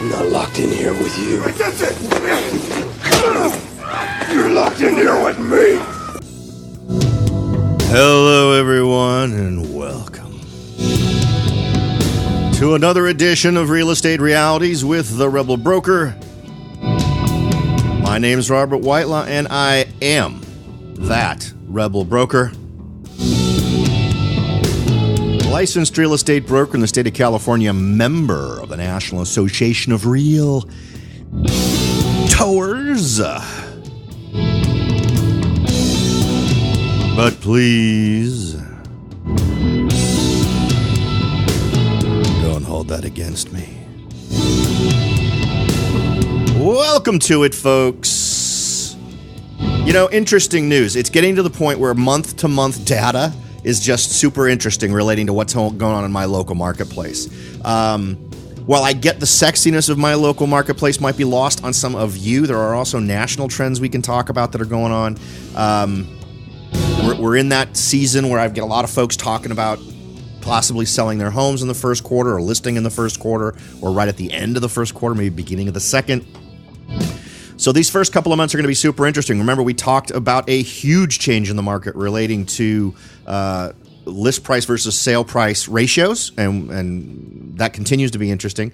I'm not locked in here with you. You're locked in here with me. Hello, everyone, and welcome to another edition of Real Estate Realities with the Rebel Broker. My name's Robert Whitelaw, and I am that Rebel Broker. Licensed real estate broker in the state of California, member of the National Association of Realtors. But please, don't hold that against me. Welcome to it, folks. You know, interesting news. It's getting to the point where month-to-month data is just super interesting relating to what's going on in my local marketplace. While I get the sexiness of my local marketplace might be lost on some of you, there are also national trends we can talk about that are going on. We're in that season where I get a lot of folks talking about possibly selling their homes in the first quarter or listing in the first quarter or right at the end of the first quarter, maybe beginning of the second. So these first couple of months are going to be super interesting. Remember, we talked about a huge change in the market relating to list price versus sale price ratios, and that continues to be interesting,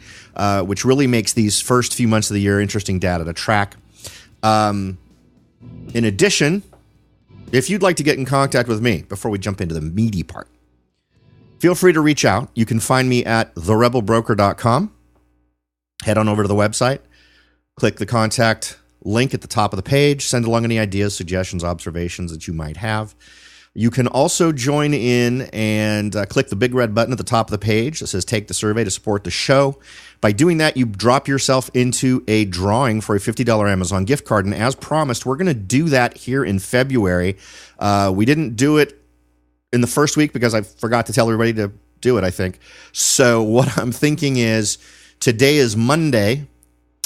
which really makes these first few months of the year interesting data to track. In addition, if you'd like to get in contact with me before we jump into the meaty part, feel free to reach out. You can find me at therebelbroker.com. Head on over to the website. Click the contact link at the top of the page. Send along any ideas, suggestions, observations that you might have. You can also join in and click the big red button at the top of the page that says take the survey to support the show. By doing that, you drop yourself into a drawing for a $50 Amazon gift card. And as promised, we're going to do that here in February. We didn't do it in the first week because I forgot to tell everybody to do it, I think. So what I'm thinking is today is Monday,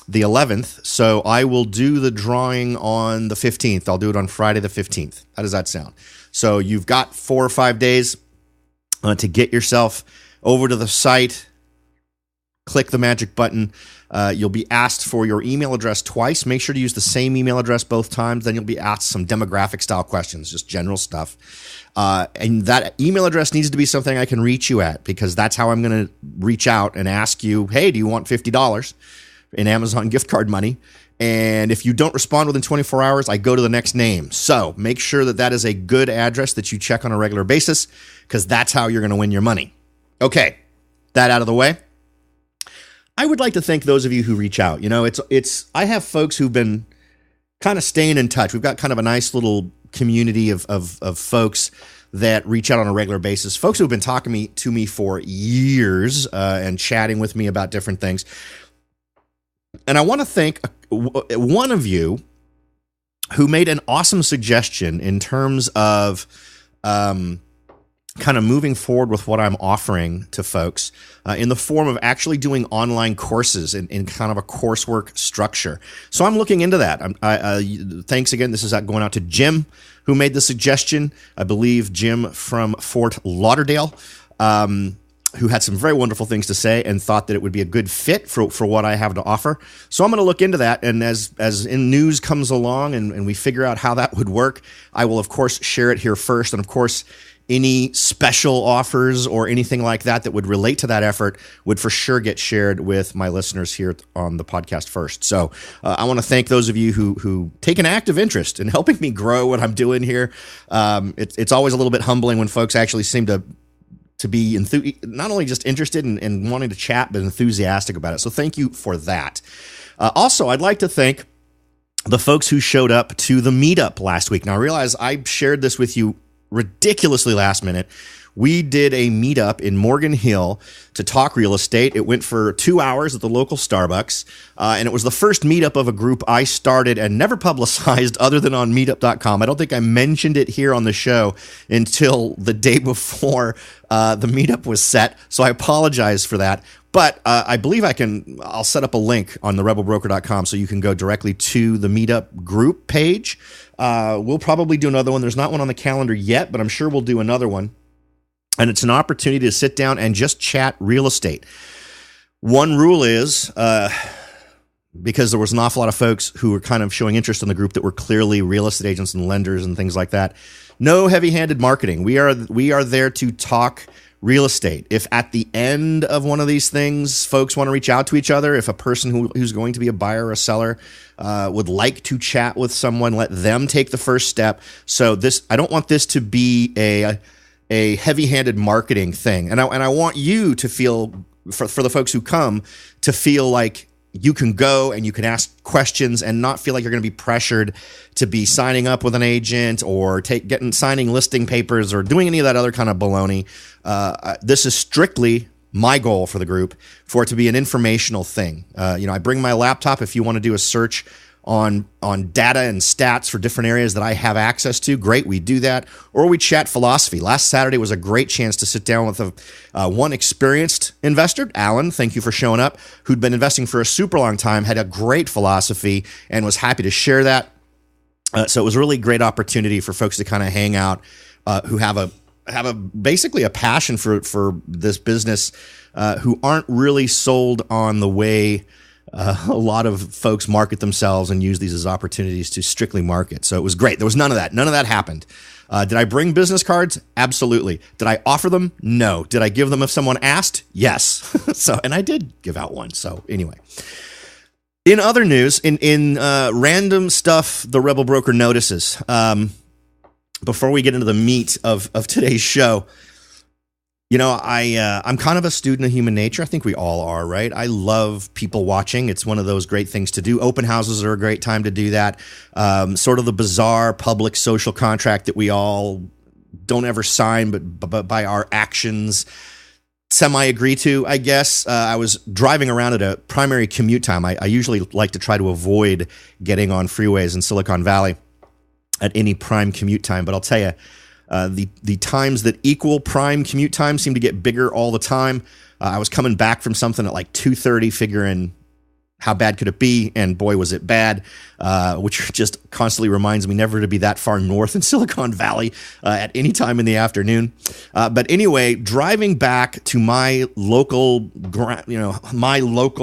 the 11th, so I will do the drawing on the 15th. I'll do it on Friday the 15th. How does that sound? So you've got 4 or 5 days to get yourself over to the site, click the magic button. You'll be asked for your email address twice. Make sure to use the same email address both times. Then you'll be asked some demographic style questions, just general stuff. And that email address needs to be something I can reach you at, because that's how I'm going to reach out and ask you, hey, do you want $50 in Amazon gift card money? And if you don't respond within 24 hours, I go to the next name. So make sure that that is a good address that you check on a regular basis, because that's how you're going to win your money. Okay, that out of the way. I would like to thank those of you who reach out. You know, I have folks who've been kind of staying in touch. We've got kind of a nice little community of folks that reach out on a regular basis. Folks who have been talking to me for years and chatting with me about different things. And I want to thank one of you who made an awesome suggestion in terms of kind of moving forward with what I'm offering to folks in the form of actually doing online courses in kind of a coursework structure. So I'm looking into that. Thanks again. This is going out to Jim, who made the suggestion. I believe Jim from Fort Lauderdale, who had some very wonderful things to say and thought that it would be a good fit for what I have to offer. So I'm going to look into that, and as in news comes along and we figure out how that would work, I will, of course, share it here first. And, of course, any special offers or anything like that would relate to that effort would for sure get shared with my listeners here on the podcast first. So I want to thank those of you who take an active interest in helping me grow what I'm doing here. It's always a little bit humbling when folks actually seem to be not only just interested in wanting to chat, but enthusiastic about it. So thank you for that. Also, I'd like to thank the folks who showed up to the meetup last week. Now, I realize I shared this with you ridiculously last minute. We did a meetup in Morgan Hill to talk real estate. It went for 2 hours at the local Starbucks, and it was the first meetup of a group I started and never publicized other than on meetup.com. I don't think I mentioned it here on the show until the day before the meetup was set, so I apologize for that. But I believe I'll set up a link on therebelbroker.com so you can go directly to the meetup group page. We'll probably do another one. There's not one on the calendar yet, but I'm sure we'll do another one. And it's an opportunity to sit down and just chat real estate. One rule is because there was an awful lot of folks who were kind of showing interest in the group that were clearly real estate agents and lenders and things like that. No heavy-handed marketing. We are there to talk real estate. If at the end of one of these things, folks want to reach out to each other, if a person who's going to be a buyer or a seller would like to chat with someone, let them take the first step. So I don't want this to be a heavy-handed marketing thing, and I want you to feel, for the folks who come, to feel like you can go and you can ask questions and not feel like you're going to be pressured to be signing up with an agent or signing listing papers or doing any of that other kind of baloney. This is strictly my goal for the group, for it to be an informational thing. I bring my laptop if you want to do a search on data and stats for different areas that I have access to. Great, we do that. Or we chat philosophy. Last Saturday was a great chance to sit down with one experienced investor, Alan, thank you for showing up, who'd been investing for a super long time, had a great philosophy, and was happy to share that. So it was a really great opportunity for folks to kind of hang out who have basically a passion for this business, who aren't really sold on the way a lot of folks market themselves and use these as opportunities to strictly market. So it was great. There was none of that. None of that happened. Did I bring business cards? Absolutely. Did I offer them? No. Did I give them if someone asked? Yes. And I did give out one. So anyway, in other news, in random stuff, the Rebel Broker notices, before we get into the meat of today's show, I'm kind of a student of human nature. I think we all are, right? I love people watching. It's one of those great things to do. Open houses are a great time to do that. Sort of the bizarre public social contract that we all don't ever sign, but by our actions semi-agree to, I guess. I was driving around at a primary commute time. I usually like to try to avoid getting on freeways in Silicon Valley at any prime commute time, but I'll tell you, the times that equal prime commute time seem to get bigger all the time. I was coming back from something at like 2:30, figuring how bad could it be, and boy, was it bad, which just constantly reminds me never to be that far north in Silicon Valley at any time in the afternoon. But anyway, driving back to my local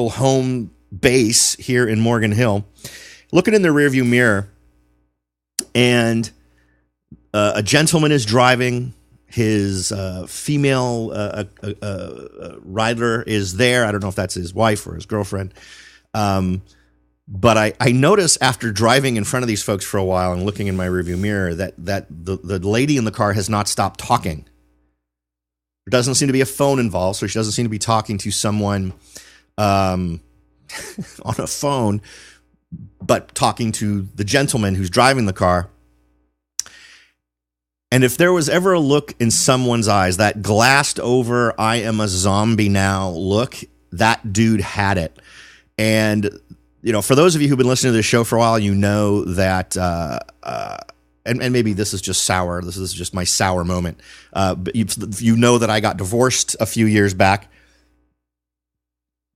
home base here in Morgan Hill, looking in the rearview mirror, and a gentleman is driving. His female rider is there. I don't know if that's his wife or his girlfriend. But I notice after driving in front of these folks for a while and looking in my rearview mirror that the lady in the car has not stopped talking. There doesn't seem to be a phone involved, so she doesn't seem to be talking to someone on a phone, but talking to the gentleman who's driving the car. And if there was ever a look in someone's eyes, that glassed over, I am a zombie now look, that dude had it. And, for those of you who've been listening to this show for a while, you know that, and maybe this is just sour. This is just my sour moment. But you know that I got divorced a few years back.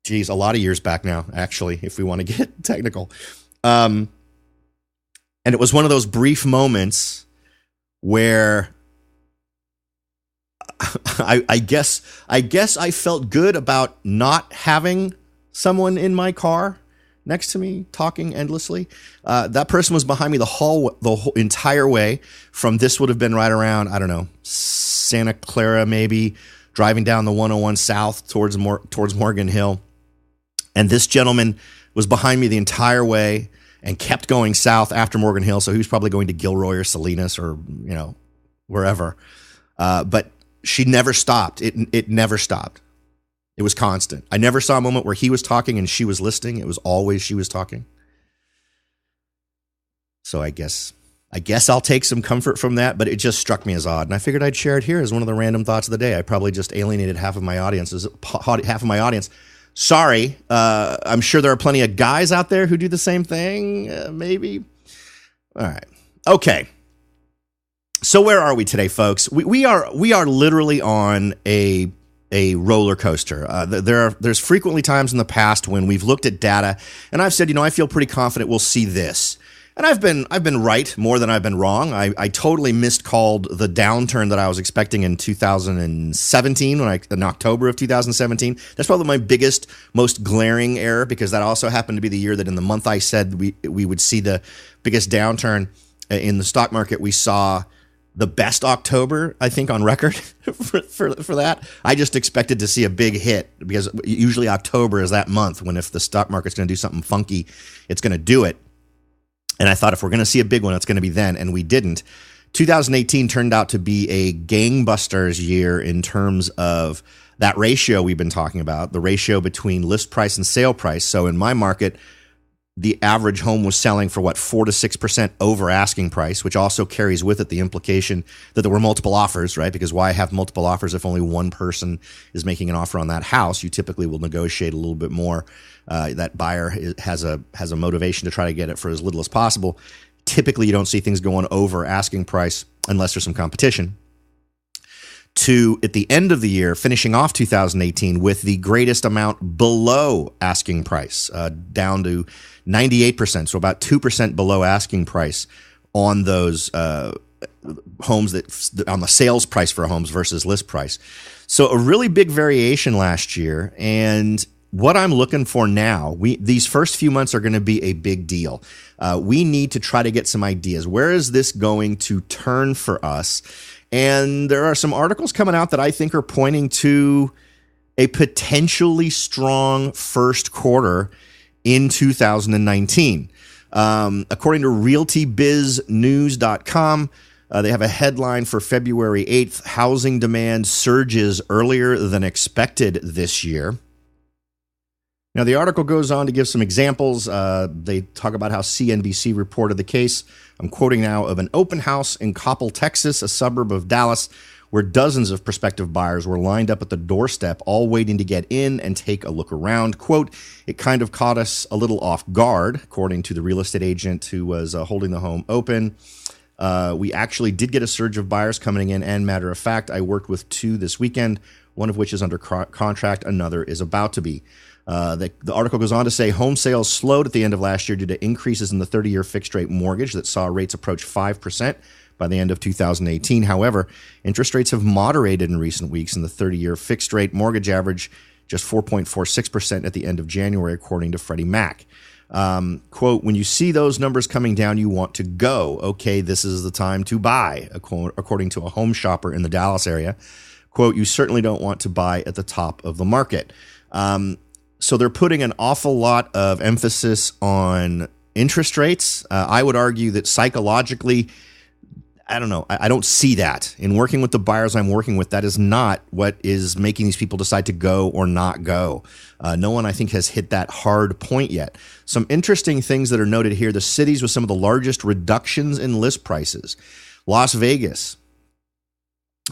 Geez, a lot of years back now, actually, if we want to get technical. And it was one of those brief moments where I guess I felt good about not having someone in my car next to me talking endlessly. That person was behind me the whole entire way. From this would have been right around, I don't know, Santa Clara maybe, driving down the 101 south towards Morgan Hill. And this gentleman was behind me the entire way and kept going south after Morgan Hill. So he was probably going to Gilroy or Salinas or, wherever. But she never stopped. It never stopped. It was constant. I never saw a moment where he was talking and she was listening. It was always she was talking. So I guess I'll take some comfort from that, but it just struck me as odd. And I figured I'd share it here as one of the random thoughts of the day. I probably just alienated half of my audience. Sorry. I'm sure there are plenty of guys out there who do the same thing. Maybe. All right. Okay. So where are we today, folks? We are literally on a roller coaster. There's frequently times in the past when we've looked at data and I've said, I feel pretty confident we'll see this. And I've been right more than I've been wrong. I totally miscalled the downturn that I was expecting in 2017 in October of 2017. That's probably my biggest, most glaring error, because that also happened to be the year that in the month I said we would see the biggest downturn in the stock market. We saw the best October, I think, on record for that. I just expected to see a big hit, because usually October is that month when, if the stock market's going to do something funky, it's going to do it. And I thought, if we're going to see a big one, it's going to be then, and we didn't. 2018 turned out to be a gangbusters year in terms of that ratio we've been talking about, the ratio between list price and sale price. So in my market, the average home was selling for 4 to 6% over asking price, which also carries with it the implication that there were multiple offers, right? Because why have multiple offers if only one person is making an offer on that house? You typically will negotiate a little bit more. That buyer has a motivation to try to get it for as little as possible. Typically, you don't see things going over asking price unless there's some competition. To, at the end of the year, finishing off 2018 with the greatest amount below asking price, down to 98%, so about 2% below asking price on those homes on the sales price for homes versus list price. So a really big variation last year. And what I'm looking for now, these first few months are going to be a big deal. We need to try to get some ideas. Where is this going to turn for us? And there are some articles coming out that I think are pointing to a potentially strong first quarter in 2019. According to RealtyBizNews.com, they have a headline for February 8th, housing demand surges earlier than expected this year. Now, the article goes on to give some examples. They talk about how CNBC reported the case. I'm quoting now, of an open house in Coppell, Texas, a suburb of Dallas, where dozens of prospective buyers were lined up at the doorstep, all waiting to get in and take a look around. Quote, it kind of caught us a little off guard, according to the real estate agent who was holding the home open. We actually did get a surge of buyers coming in, and matter of fact, I worked with 2 this weekend, one of which is under contract, another is about to be. The article goes on to say home sales slowed at the end of last year due to increases in the 30-year fixed-rate mortgage that saw rates approach 5% by the end of 2018. However, interest rates have moderated in recent weeks, and the 30-year fixed-rate mortgage average just 4.46% at the end of January, according to Freddie Mac. Quote, when you see those numbers coming down, you want to go. Okay, this is the time to buy, according to a home shopper in the Dallas area. Quote, you certainly don't want to buy at the top of the market. So they're putting an awful lot of emphasis on interest rates. I would argue that psychologically, I don't know. I don't see that. In working with the buyers I'm working with, that is not what is making these people decide to go or not go. No one, I think, has hit that hard point yet. Some interesting things that are noted here. The cities with some of the largest reductions in list prices. Las Vegas.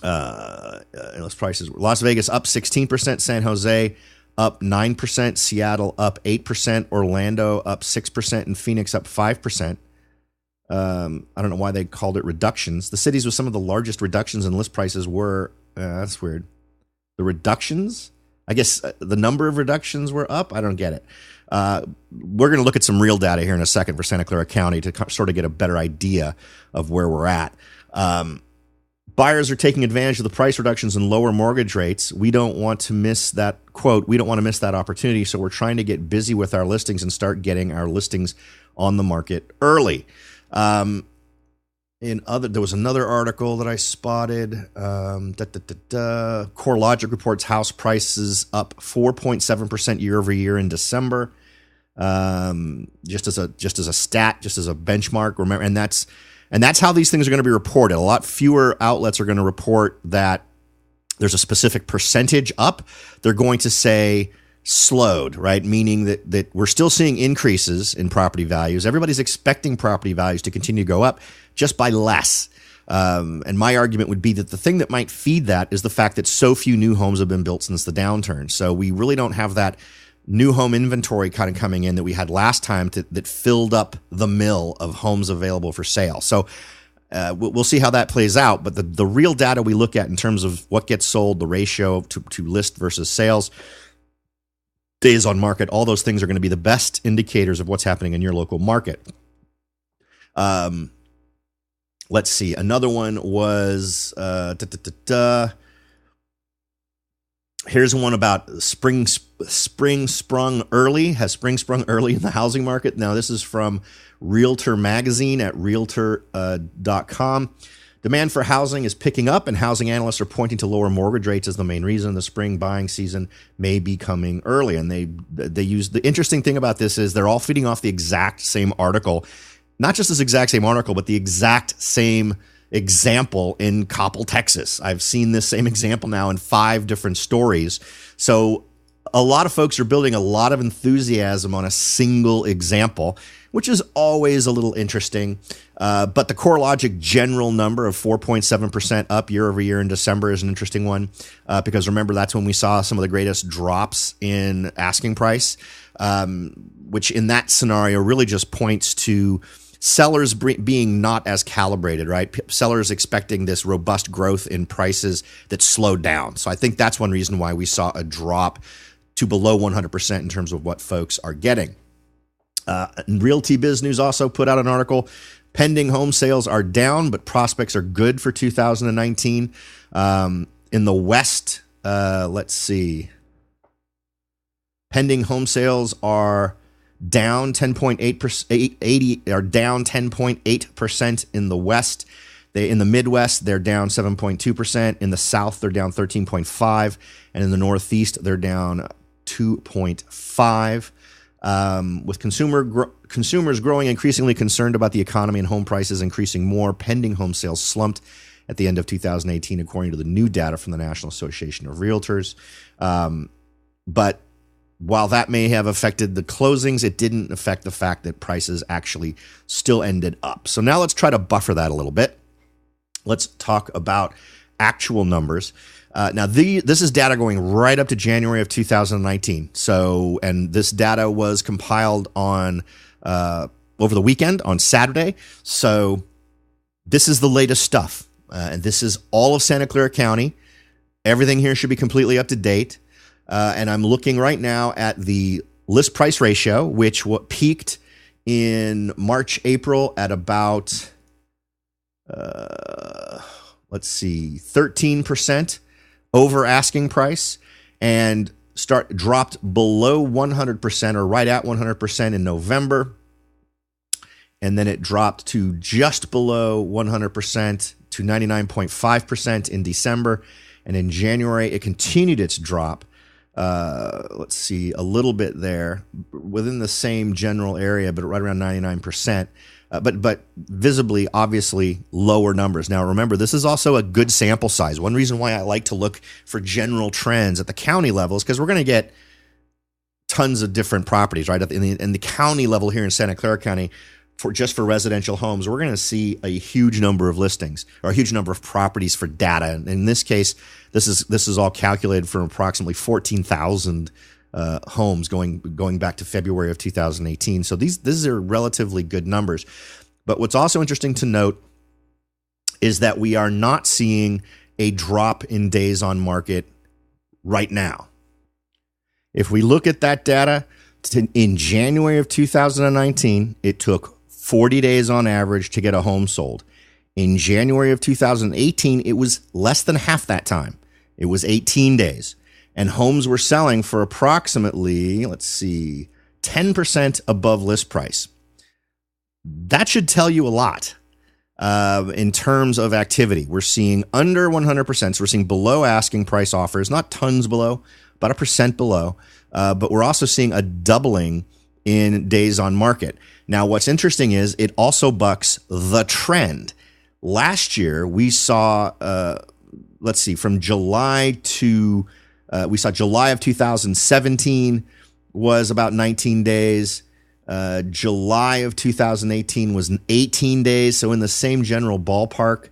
List prices. Las Vegas up 16%. San Jose up 9%, Seattle up 8%, Orlando up 6%, and Phoenix up 5%. I don't know why they called it reductions. The cities with some of the largest reductions in list prices were, that's weird. The reductions? I guess the number of reductions were up? I don't get it. We're going to look at some real data here in a second for Santa Clara County to sort of get a better idea of where we're at. Buyers are taking advantage of the price reductions and lower mortgage rates. We don't want to miss that, quote, we don't want to miss that opportunity, so we're trying to get busy with our listings and start getting our listings on the market early. There was another article that I spotted. CoreLogic reports house prices up 4.7% year over year in December. Just as a stat, just as a benchmark. Remember, and that's how these things are going to be reported. A lot fewer outlets are going to report that there's a specific percentage up. They're going to say slowed, right? Meaning that we're still seeing increases in property values. Everybody's expecting property values to continue to go up just by less. And my argument would be that the thing that might feed that is the fact that so few new homes have been built since the downturn. So we really don't have that new home inventory kind of coming in that we had last time that filled up the mill of homes available for sale. So we'll see how that plays out. But the real data we look at in terms of what gets sold, the ratio to list versus sales, days on market, all those things are going to be the best indicators of what's happening in your local market. Let's see. Another one was here's one about spring sprung early. Has spring sprung early in the housing market? Now, this is from Realtor Magazine at realtor.com. Demand for housing is picking up, and housing analysts are pointing to lower mortgage rates as the main reason the spring buying season may be coming early. And they use the interesting thing about this is they're all feeding off the exact same article, not just this exact same article, but the exact same example in Coppell, Texas. I've seen this same example now in 5 different stories. So a lot of folks are building a lot of enthusiasm on a single example, which is always a little interesting. But the CoreLogic general number of 4.7% up year over year in December is an interesting one, because remember, that's when we saw some of the greatest drops in asking price, which in that scenario really just points to sellers being not as calibrated, right? Sellers expecting this robust growth in prices that slowed down. So I think that's one reason why we saw a drop to below 100% in terms of what folks are getting. Realty Biz News also put out an article. Pending home sales are down, but prospects are good for 2019. In the West, let's see. Pending home sales are down 10.8%, are down 10.8% in the West. In the Midwest, they're down 7.2%. In the South, they're down 13.5%. And in the Northeast, they're down 2.5%. With consumers growing increasingly concerned about the economy and home prices increasing more, pending home sales slumped at the end of 2018, according to the new data from the National Association of Realtors. But while that may have affected the closings, it didn't affect the fact that prices actually still ended up. So now let's try to buffer that a little bit. Let's talk about actual numbers. Now, this is data going right up to January of 2019. So, and this data was compiled on over the weekend on Saturday. So, this is the latest stuff, and this is all of Santa Clara County. Everything here should be completely up to date. And I'm looking right now at the list price ratio, which peaked in March, April at about 13% over asking price, and dropped below 100% or right at 100% in November. And then it dropped to just below 100% to 99.5% in December. And in January, it continued its drop. Let's see, a little bit there within the same general area, but right around 99%. But visibly, obviously, lower numbers. Now, remember, this is also a good sample size. One reason why I like to look for general trends at the county level is because we're going to get tons of different properties, right? In the county level here in Santa Clara County, for residential homes, we're going to see a huge number of listings or a huge number of properties for data. And in this case, this is all calculated for approximately 14,000 homes going back to February of 2018. So these are relatively good numbers. But what's also interesting to note is that we are not seeing a drop in days on market right now. If we look at that data, in January of 2019, it took 40 days on average to get a home sold. In January of 2018, it was less than half that time. It was 18 days. And homes were selling for approximately, 10% above list price. That should tell you a lot in terms of activity. We're seeing under 100%. So we're seeing below asking price offers, not tons below, about 1% below. But we're also seeing a doubling in days on market. Now, what's interesting is it also bucks the trend. Last year, we saw, from July to... we saw July of 2017 was about 19 days. July of 2018 was 18 days. So in the same general ballpark,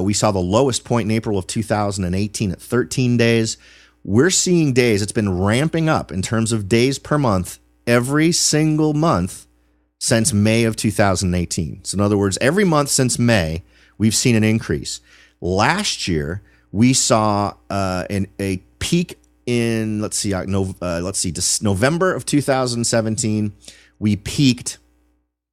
we saw the lowest point in April of 2018 at 13 days. We're seeing days. It's been ramping up in terms of days per month every single month since May of 2018. So in other words, every month since May, we've seen an increase. Last year, we saw a peak in November of 2017. We peaked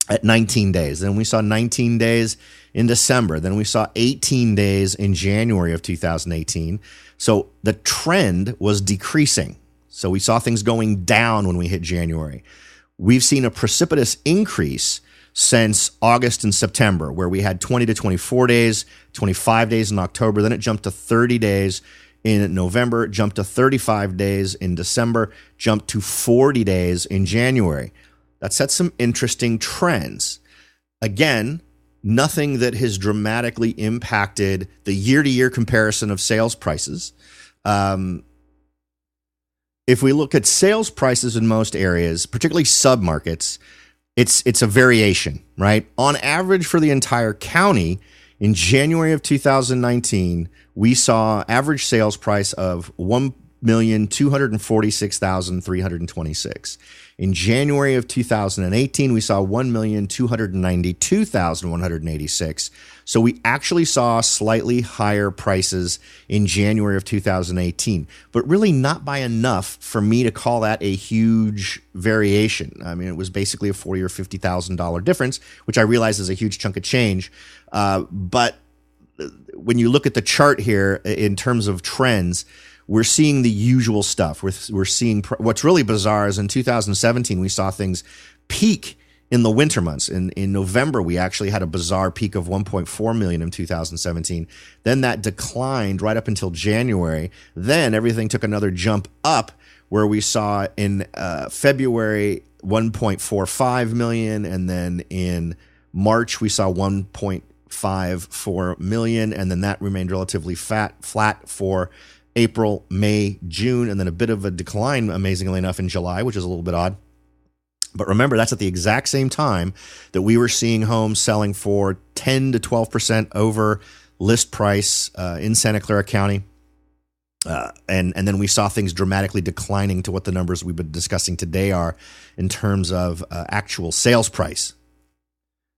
at 19 days. Then we saw 19 days in December. Then we saw 18 days in January of 2018. So the trend was decreasing. So we saw things going down when we hit January. We've seen a precipitous increase since August and September, where we had 20 to 24 days, 25 days in October. Then it jumped to 30 days in November, jumped to 35 days in December, jumped to 40 days in January. That sets some interesting trends. Again, nothing that has dramatically impacted the year-to-year comparison of sales prices. If we look at sales prices in most areas, particularly submarkets, it's a variation, right? On average for the entire county, in January of 2019, we saw average sales price of $1,246,326. In January of 2018, we saw $1,292,186. So we actually saw slightly higher prices in January of 2018, but really not by enough for me to call that a huge variation. I mean, it was basically a $40,000 or $50,000 difference, which I realize is a huge chunk of change. But when you look at the chart here in terms of trends, we're seeing the usual stuff. We're seeing what's really bizarre is in 2017, we saw things peak in the winter months. In November, we actually had a bizarre peak of 1.4 million in 2017. Then that declined right up until January. Then everything took another jump up where we saw in February 1.45 million. And then in March, we saw 1.54 million. And then that remained relatively flat for April, May, June, and then a bit of a decline, amazingly enough, in July, which is a little bit odd. But remember, that's at the exact same time that we were seeing homes selling for 10 to 12% over list price in Santa Clara County. And then we saw things dramatically declining to what the numbers we've been discussing today are in terms of actual sales price.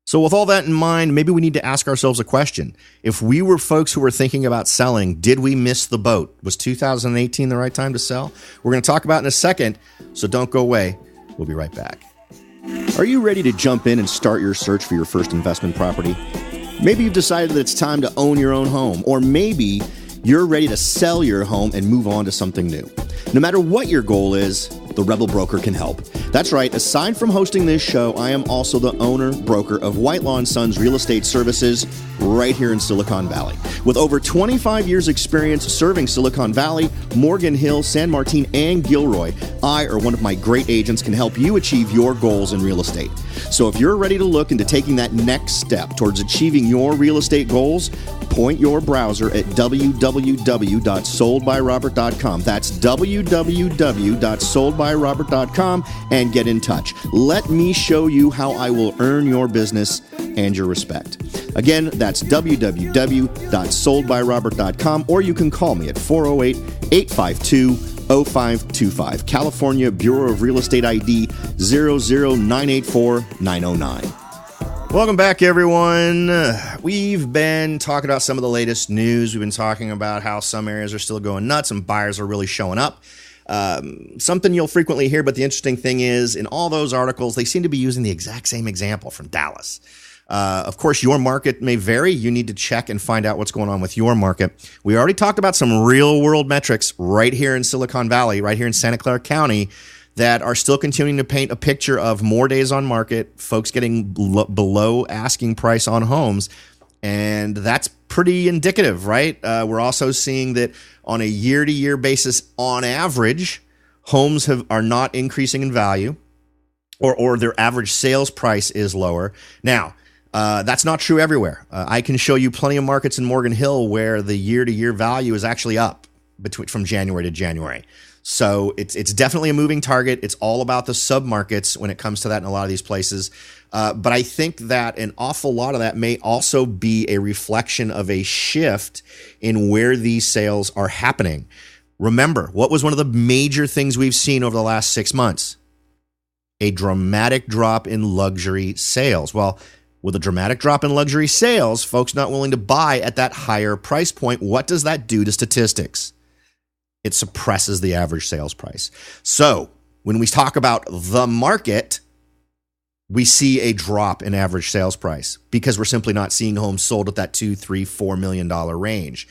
So with all that in mind, maybe we need to ask ourselves a question. If we were folks who were thinking about selling, did we miss the boat? Was 2018 the right time to sell? We're going to talk about it in a second, so don't go away. We'll be right back. Are you ready to jump in and start your search for your first investment property? Maybe you've decided that it's time to own your own home, or maybe you're ready to sell your home and move on to something new. No matter what your goal is, the Rebel Broker can help. That's right, aside from hosting this show, I am also the owner, broker of Whitelaw & Sons Real Estate Services right here in Silicon Valley. With over 25 years experience serving Silicon Valley, Morgan Hill, San Martin, and Gilroy, I or one of my great agents can help you achieve your goals in real estate. So if you're ready to look into taking that next step towards achieving your real estate goals, point your browser at www.soldbyrobert.com. That's www.soldbyrobert.com and get in touch. Let me show you how I will earn your business and your respect. Again, that's www.soldbyrobert.com, or you can call me at 408-852-0525. California Bureau of Real Estate ID 00984-909. Welcome back, everyone. We've been talking about some of the latest news. We've been talking about how some areas are still going nuts and buyers are really showing up. Something you'll frequently hear, but the interesting thing is, in all those articles, they seem to be using the exact same example from Dallas. Of course, your market may vary. You need to check and find out what's going on with your market. We already talked about some real-world metrics right here in Silicon Valley, right here in Santa Clara County, that are still continuing to paint a picture of more days on market, folks getting below asking price on homes. And that's pretty indicative, right? We're also seeing that on a year-to-year basis, on average, homes are not increasing in value, or their average sales price is lower. Now, that's not true everywhere. I can show you plenty of markets in Morgan Hill where the year-to-year value is actually up from January to January. So it's definitely a moving target. It's all about the submarkets when it comes to that in a lot of these places. But I think that an awful lot of that may also be a reflection of a shift in where these sales are happening. Remember, what was one of the major things we've seen over the last 6 months? A dramatic drop in luxury sales. Well, with a dramatic drop in luxury sales, folks not willing to buy at that higher price point, what does that do to statistics? It suppresses the average sales price. So when we talk about the market, we see a drop in average sales price because we're simply not seeing homes sold at that $2, $3, $4 million range.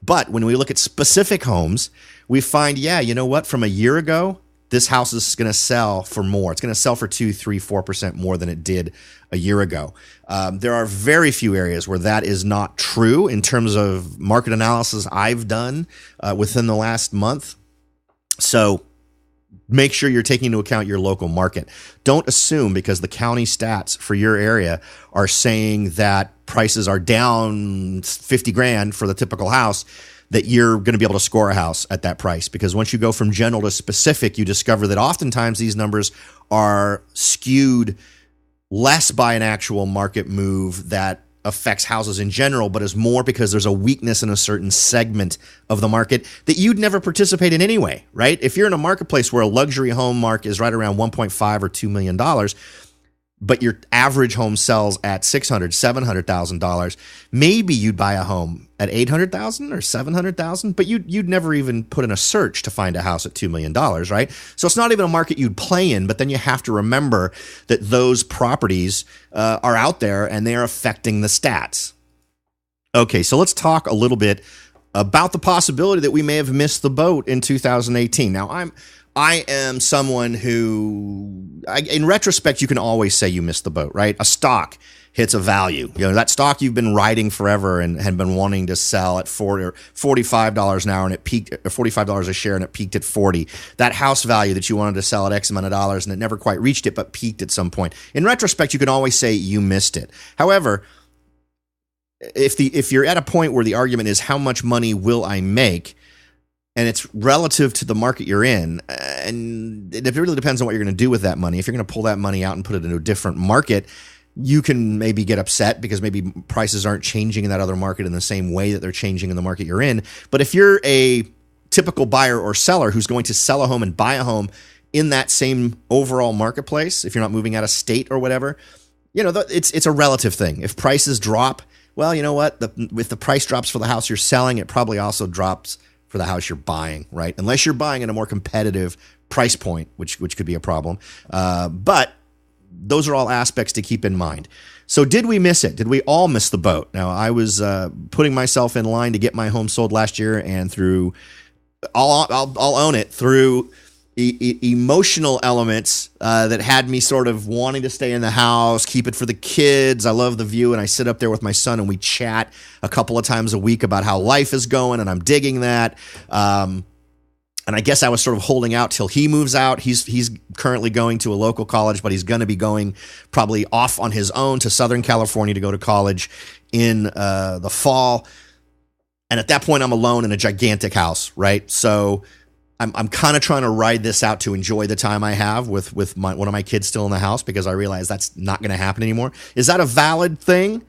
But when we look at specific homes, we find, yeah, you know what? From a year ago, this house is going to sell for more. It's going to sell for 2, 3, 4% more than it did a year ago. There are very few areas where that is not true in terms of market analysis I've done within the last month. So make sure you're taking into account your local market. Don't assume because the county stats for your area are saying that prices are down 50 grand for the typical house that you're going to be able to score a house at that price. Because once you go from general to specific, you discover that oftentimes these numbers are skewed less by an actual market move that affects houses in general, but is more because there's a weakness in a certain segment of the market that you'd never participate in anyway, right? If you're in a marketplace where a luxury home mark is right around $1.5 or $2 million, but your average home sells at $600,000, $700,000, maybe you'd buy a home at $800,000 or $700,000, but you'd never even put in a search to find a house at $2 million, right? So it's not even a market you'd play in, but then you have to remember that those properties are out there and they are affecting the stats. Okay, so let's talk a little bit about the possibility that we may have missed the boat in 2018. Now, I am someone who, in retrospect, you can always say you missed the boat, right? A stock hits a value. You know, that stock you've been riding forever and had been wanting to sell at $40 or $45 an hour and it peaked at $45 a share and it peaked at 40. That house value that you wanted to sell at X amount of dollars and it never quite reached it but peaked at some point. In retrospect, you can always say you missed it. However, if you're at a point where the argument is how much money will I make, and it's relative to the market you're in, and it really depends on what you're going to do with that money. If you're going to pull that money out and put it into a different market, you can maybe get upset because maybe prices aren't changing in that other market in the same way that they're changing in the market you're in. But if you're a typical buyer or seller who's going to sell a home and buy a home in that same overall marketplace, if you're not moving out of state or whatever, you know, it's a relative thing. If prices drop, well, you know what? If the price drops for the house you're selling, it probably also drops for the house you're buying, right? Unless you're buying at a more competitive price point, which could be a problem. But those are all aspects to keep in mind. So did we miss it? Did we all miss the boat? Now, I was putting myself in line to get my home sold last year, and through, I'll own it, through emotional elements that had me sort of wanting to stay in the house, keep it for the kids. I love the view, and I sit up there with my son and we chat a couple of times a week about how life is going, and I'm digging that. And I guess I was sort of holding out till he moves out. He's currently going to a local college, but he's going to be going probably off on his own to Southern California to go to college in the fall. And at that point, I'm alone in a gigantic house, right? So I'm kind of trying to ride this out to enjoy the time I have with one of my kids still in the house, because I realize that's not going to happen anymore. Is that a valid thing?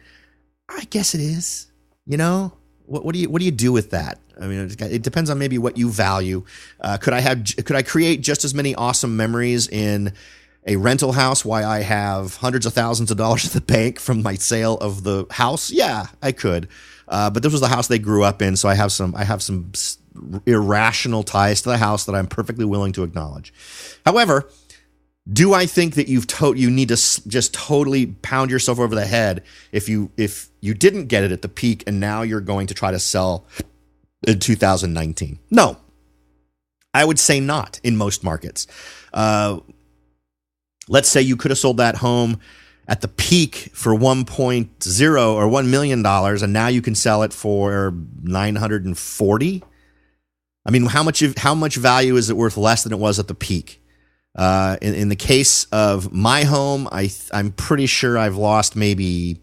I guess it is. You know, what do you do with that? I mean, it depends on maybe what you value. Could I create just as many awesome memories in a rental house while I have hundreds of thousands of dollars at the bank from my sale of the house? Yeah, I could. But this was the house they grew up in, so I have some irrational ties to the house that I'm perfectly willing to acknowledge. However, do I think that you need to just totally pound yourself over the head if you didn't get it at the peak and now you're going to try to sell in 2019? No, I would say not in most markets. Let's say you could have sold that home at the peak for 1.0 or $1 million, and now you can sell it for 940. I mean, how much value is it worth less than it was at the peak? In the case of my home, I'm pretty sure I've lost maybe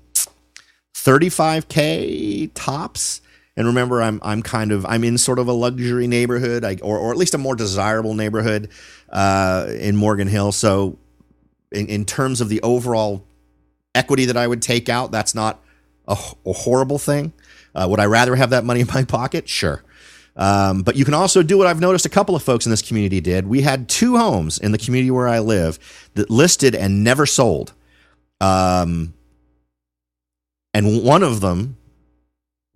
$35K tops. And remember, I'm in sort of a luxury neighborhood, or at least a more desirable neighborhood in Morgan Hill. So in terms of the overall equity that I would take out, that's not a horrible thing. Would I rather have that money in my pocket? Sure. But you can also do what I've noticed a couple of folks in this community did. We had 2 homes in the community where I live that listed and never sold. And one of them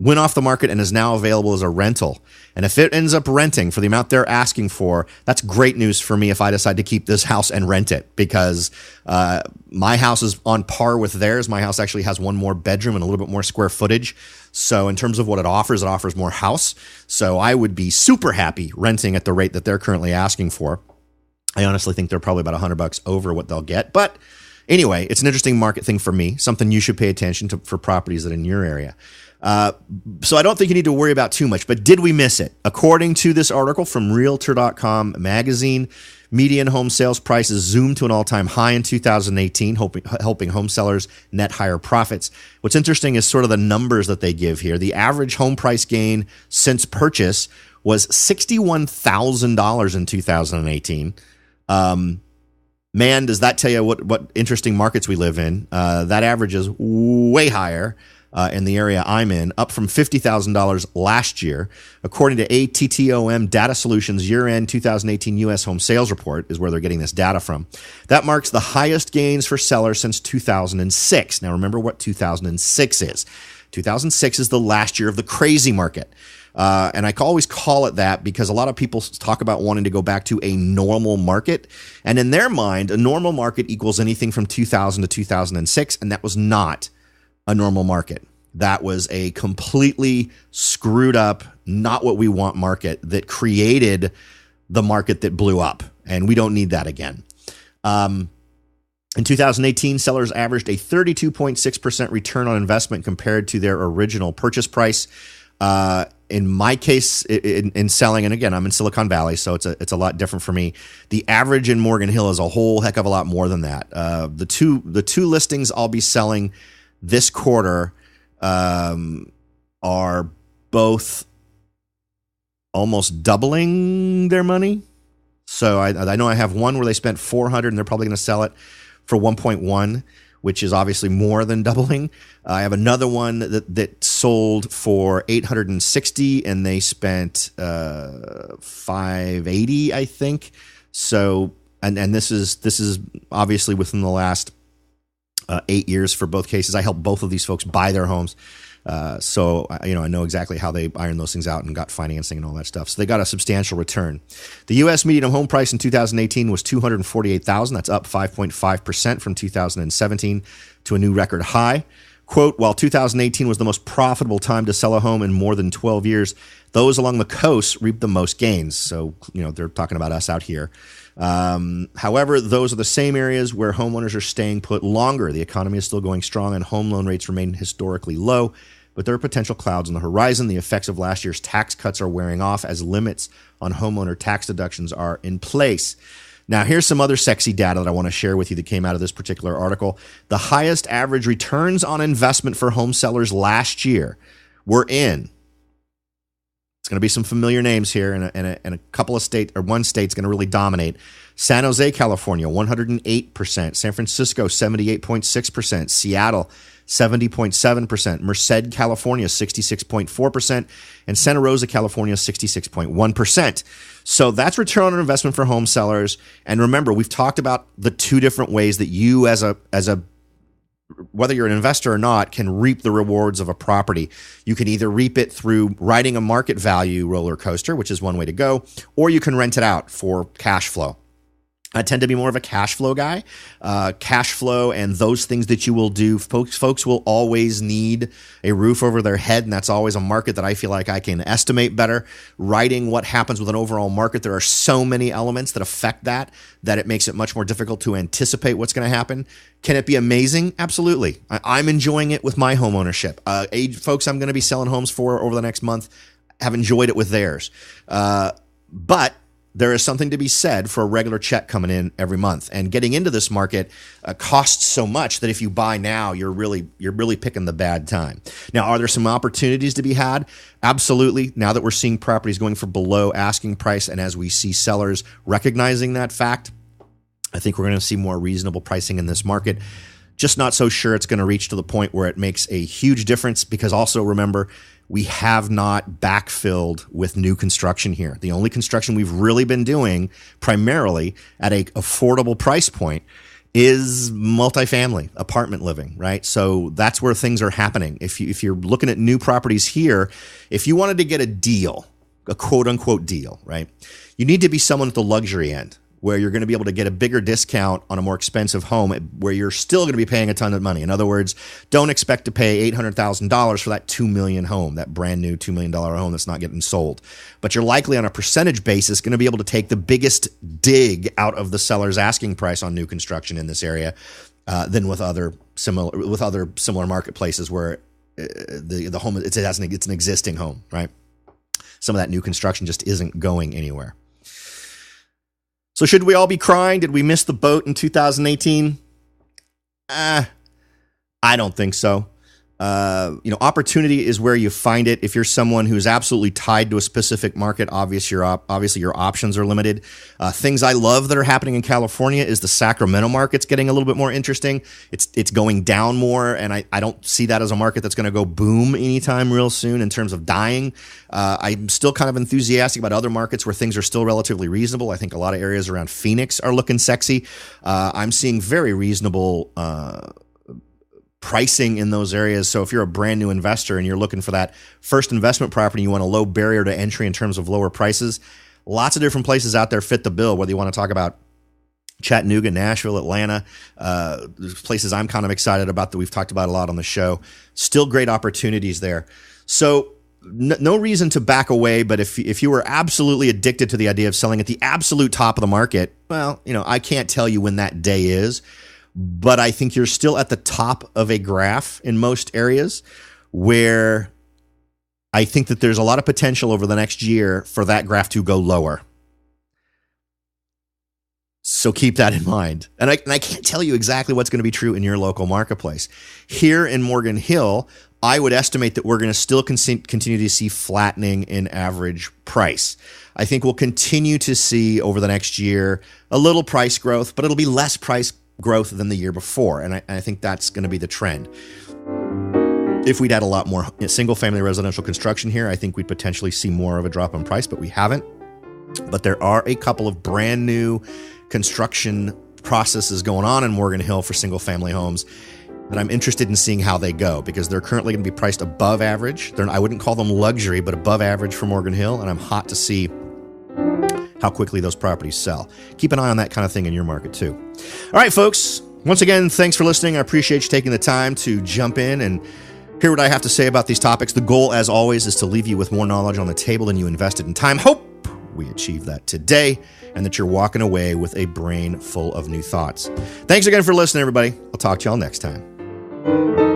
went off the market and is now available as a rental. And if it ends up renting for the amount they're asking for, that's great news for me if I decide to keep this house and rent it, because my house is on par with theirs. My house actually has one more bedroom and a little bit more square footage. So in terms of what it offers more house. So I would be super happy renting at the rate that they're currently asking for. I honestly think they're probably about $100 over what they'll get. But anyway, it's an interesting market thing for me, something you should pay attention to for properties that are in your area. So I don't think you need to worry about too much, but did we miss it? According to this article from Realtor.com magazine, median home sales prices zoomed to an all-time high in 2018, helping home sellers net higher profits. What's interesting is sort of the numbers that they give here. The average home price gain since purchase was $61,000 in 2018. Man, does that tell you what interesting markets we live in? That average is way higher in the area I'm in, up from $50,000 last year. According to ATTOM Data Solutions year-end 2018 U.S. home sales report is where they're getting this data from. That marks the highest gains for sellers since 2006. Now, remember what 2006 is. 2006 is the last year of the crazy market. And I always call it that because a lot of people talk about wanting to go back to a normal market. And in their mind, a normal market equals anything from 2000 to 2006. And that was not a normal market. That was a completely screwed up, not what we want market that created the market that blew up. And we don't need that again. In 2018, sellers averaged a 32.6% return on investment compared to their original purchase price. In my case, in selling, and again, I'm in Silicon Valley, so it's a lot different for me. The average in Morgan Hill is a whole heck of a lot more than that. The two listings I'll be selling this quarter are both almost doubling their money. So I know I have one where they spent $400 and they're probably going to sell it for 1.1, which is obviously more than doubling. I have another one that sold for $860 and they spent $580, I think. So and this is obviously within the last 8 years for both cases. I helped both of these folks buy their homes. So I know exactly how they ironed those things out and got financing and all that stuff. So they got a substantial return. The U.S. median home price in 2018 was $248,000. That's up 5.5% from 2017 to a new record high. Quote, while 2018 was the most profitable time to sell a home in more than 12 years, those along the coast reaped the most gains. So, they're talking about us out here. However, those are the same areas where homeowners are staying put longer. The economy is still going strong and home loan rates remain historically low, but there are potential clouds on the horizon. The effects of last year's tax cuts are wearing off as limits on homeowner tax deductions are in place. Now, here's some other sexy data that I want to share with you that came out of this particular article. The highest average returns on investment for home sellers last year were in, it's going to be some familiar names here, and a couple of states, or one state's going to really dominate. San Jose, California, 108%. San Francisco, 78.6%. Seattle, 70.7%. Merced, California, 66.4%. And Santa Rosa, California, 66.1%. So that's return on investment for home sellers. And remember, we've talked about the two different ways that you as a whether you're an investor or not, can reap the rewards of a property. You can either reap it through riding a market value roller coaster, which is one way to go, or you can rent it out for cash flow. I tend to be more of a cash flow guy. Cash flow and those things that you will do, folks will always need a roof over their head, and that's always a market that I feel like I can estimate better. Writing what happens with an overall market, there are so many elements that affect that it makes it much more difficult to anticipate what's going to happen. Can it be amazing? Absolutely. I'm enjoying it with my home ownership. Folks I'm going to be selling homes for over the next month have enjoyed it with theirs. But there is something to be said for a regular check coming in every month. And getting into this market costs so much that if you buy now, you're really picking the bad time. Now, are there some opportunities to be had? Absolutely. Now that we're seeing properties going for below asking price, and as we see sellers recognizing that fact, I think we're going to see more reasonable pricing in this market. Just not so sure it's going to reach to the point where it makes a huge difference, because also remember, we have not backfilled with new construction here. The only construction we've really been doing primarily at an affordable price point is multifamily apartment living, right? So that's where things are happening. If you're looking at new properties here, if you wanted to get a deal, a quote unquote deal, right? You need to be someone at the luxury end where you're going to be able to get a bigger discount on a more expensive home where you're still going to be paying a ton of money. In other words, don't expect to pay $800,000 for that $2 million home, that brand new $2 million home that's not getting sold. But you're likely on a percentage basis going to be able to take the biggest dig out of the seller's asking price on new construction in this area than with other similar marketplaces where the home it's an existing home, right? Some of that new construction just isn't going anywhere. So should we all be crying? Did we miss the boat in 2018? I don't think so. Opportunity is where you find it. If you're someone who's absolutely tied to a specific market, obviously your options are limited. Things I love that are happening in California is the Sacramento market's getting a little bit more interesting. It's going down more, and I don't see that as a market that's going to go boom anytime real soon in terms of dying. I'm still kind of enthusiastic about other markets where things are still relatively reasonable. I think a lot of areas around Phoenix are looking sexy. I'm seeing very reasonable pricing in those areas. So if you're a brand new investor and you're looking for that first investment property, you want a low barrier to entry in terms of lower prices, lots of different places out there fit the bill, whether you want to talk about Chattanooga, Nashville, Atlanta, there's places I'm kind of excited about that we've talked about a lot on the show. Still great opportunities there. So no reason to back away, but if you were absolutely addicted to the idea of selling at the absolute top of the market, well, I can't tell you when that day is, but I think you're still at the top of a graph in most areas where I think that there's a lot of potential over the next year for that graph to go lower. So keep that in mind. And I can't tell you exactly what's going to be true in your local marketplace. Here in Morgan Hill, I would estimate that we're going to still continue to see flattening in average price. I think we'll continue to see over the next year a little price growth, but it'll be less price growth than the year before. And I think that's going to be the trend. If we'd had a lot more single family residential construction here, I think we'd potentially see more of a drop in price, but we haven't. But there are a couple of brand new construction processes going on in Morgan Hill for single family homes that I'm interested in seeing how they go, because they're currently going to be priced above average. I wouldn't call them luxury, but above average for Morgan Hill. And I'm hot to see how quickly those properties sell. Keep an eye on that kind of thing in your market too. All right, folks. Once again, thanks for listening. I appreciate you taking the time to jump in and hear what I have to say about these topics. The goal, as always, is to leave you with more knowledge on the table than you invested in time. Hope we achieve that today and that you're walking away with a brain full of new thoughts. Thanks again for listening, everybody. I'll talk to y'all next time.